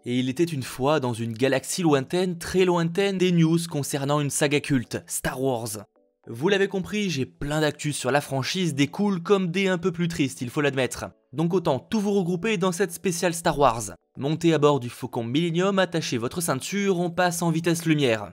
Et il était une fois dans une galaxie lointaine, très lointaine, des news concernant une saga culte, Star Wars. Vous l'avez compris, j'ai plein d'actus sur la franchise, des cools comme des un peu plus tristes, il faut l'admettre. Donc autant tout vous regrouper dans cette spéciale Star Wars. Montez à bord du Faucon Millennium, attachez votre ceinture, on passe en vitesse lumière.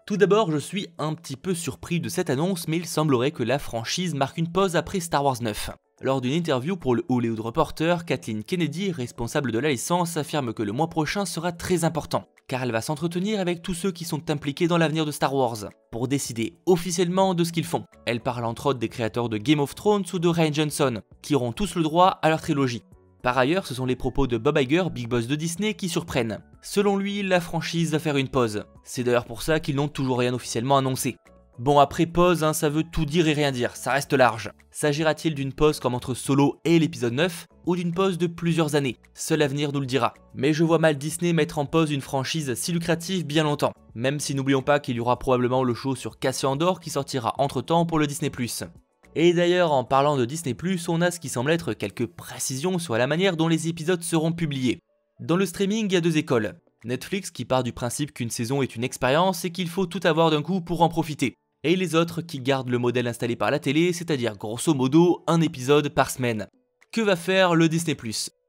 Tout d'abord, je suis un petit peu surpris de cette annonce, mais il semblerait que la franchise marque une pause après Star Wars 9. Lors d'une interview pour le Hollywood Reporter, Kathleen Kennedy, responsable de la licence, affirme que le mois prochain sera très important, car elle va s'entretenir avec tous ceux qui sont impliqués dans l'avenir de Star Wars, pour décider officiellement de ce qu'ils font. Elle parle entre autres des créateurs de Game of Thrones ou de Rian Johnson, qui auront tous le droit à leur trilogie. Par ailleurs, ce sont les propos de Bob Iger, Big Boss de Disney, qui surprennent. Selon lui, la franchise va faire une pause. C'est d'ailleurs pour ça qu'ils n'ont toujours rien officiellement annoncé. Bon, après pause, ça veut tout dire et rien dire, ça reste large. S'agira-t-il d'une pause comme entre Solo et l'épisode 9, ou d'une pause de plusieurs années? Seul l'avenir nous le dira. Mais je vois mal Disney mettre en pause une franchise si lucrative bien longtemps. Même si n'oublions pas qu'il y aura probablement le show sur Cassian Andor qui sortira entre temps pour le Disney+. Et d'ailleurs, en parlant de Disney+, on a ce qui semble être quelques précisions sur la manière dont les épisodes seront publiés. Dans le streaming, il y a deux écoles. Netflix qui part du principe qu'une saison est une expérience et qu'il faut tout avoir d'un coup pour en profiter. Et les autres qui gardent le modèle installé par la télé, c'est-à-dire grosso modo un épisode par semaine. Que va faire le Disney+?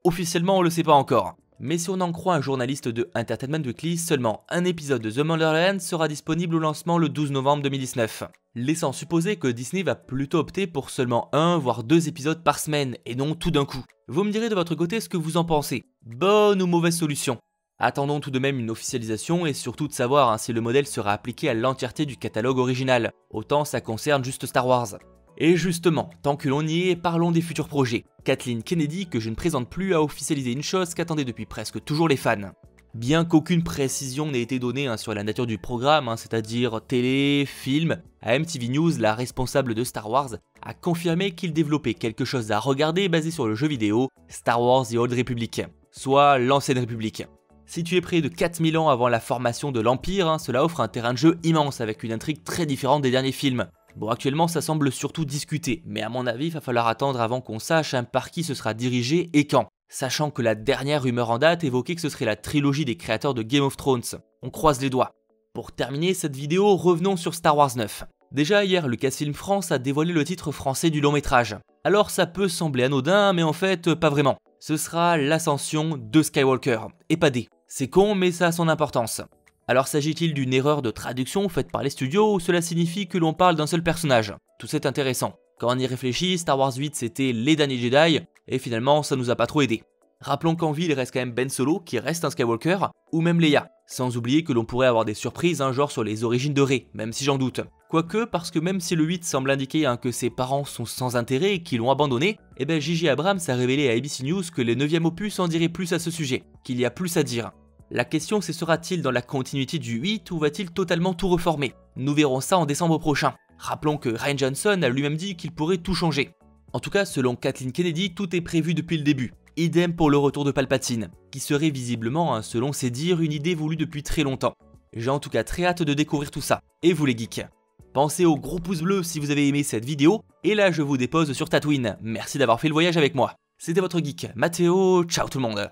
Officiellement, on le sait pas encore. Mais si on en croit un journaliste de Entertainment Weekly, seulement un épisode de The Mandalorian sera disponible au lancement le 12 novembre 2019. Laissant supposer que Disney va plutôt opter pour seulement un voire deux épisodes par semaine et non tout d'un coup. Vous me direz de votre côté ce que vous en pensez. Bonne ou mauvaise solution? Attendons tout de même une officialisation et surtout de savoir si le modèle sera appliqué à l'entièreté du catalogue original. Autant ça concerne juste Star Wars. Et justement, tant que l'on y est, parlons des futurs projets. Kathleen Kennedy, que je ne présente plus, a officialisé une chose qu'attendaient depuis presque toujours les fans. Bien qu'aucune précision n'ait été donnée sur la nature du programme, c'est-à-dire télé, film, MTV News, la responsable de Star Wars, a confirmé qu'il développait quelque chose à regarder basé sur le jeu vidéo Star Wars The Old Republic, soit l'ancienne République. Situé près de 4000 ans avant la formation de l'Empire, cela offre un terrain de jeu immense avec une intrigue très différente des derniers films. Bon, actuellement ça semble surtout discuté, mais à mon avis il va falloir attendre avant qu'on sache par qui ce sera dirigé et quand. Sachant que la dernière rumeur en date évoquait que ce serait la trilogie des créateurs de Game of Thrones. On croise les doigts. Pour terminer cette vidéo, revenons sur Star Wars 9. Déjà hier, Lucasfilm France a dévoilé le titre français du long métrage. Alors ça peut sembler anodin, mais en fait pas vraiment. Ce sera l'ascension de Skywalker, et pas des. C'est con, mais ça a son importance. Alors s'agit-il d'une erreur de traduction faite par les studios ou cela signifie que l'on parle d'un seul personnage? Tout c'est intéressant. Quand on y réfléchit, Star Wars 8 c'était les derniers Jedi, et finalement ça nous a pas trop aidé. Rappelons qu'en ville il reste quand même Ben Solo qui reste un Skywalker, ou même Leia. Sans oublier que l'on pourrait avoir des surprises genre sur les origines de Rey, même si j'en doute. Quoique, parce que même si le 8 semble indiquer que ses parents sont sans intérêt et qu'ils l'ont abandonné, J.J. Abrams a révélé à ABC News que le 9e opus en dirait plus à ce sujet, qu'il y a plus à dire. La question c'est sera-t-il dans la continuité du 8 ou va-t-il totalement tout reformer? Nous verrons ça en décembre prochain. Rappelons que Rian Johnson a lui-même dit qu'il pourrait tout changer. En tout cas, selon Kathleen Kennedy, tout est prévu depuis le début. Idem pour le retour de Palpatine, qui serait visiblement, selon ses dires, une idée voulue depuis très longtemps. J'ai en tout cas très hâte de découvrir tout ça. Et vous les geeks? Pensez au gros pouce bleu si vous avez aimé cette vidéo, et là je vous dépose sur Tatooine. Merci d'avoir fait le voyage avec moi. C'était votre geek, Mathéo, ciao tout le monde.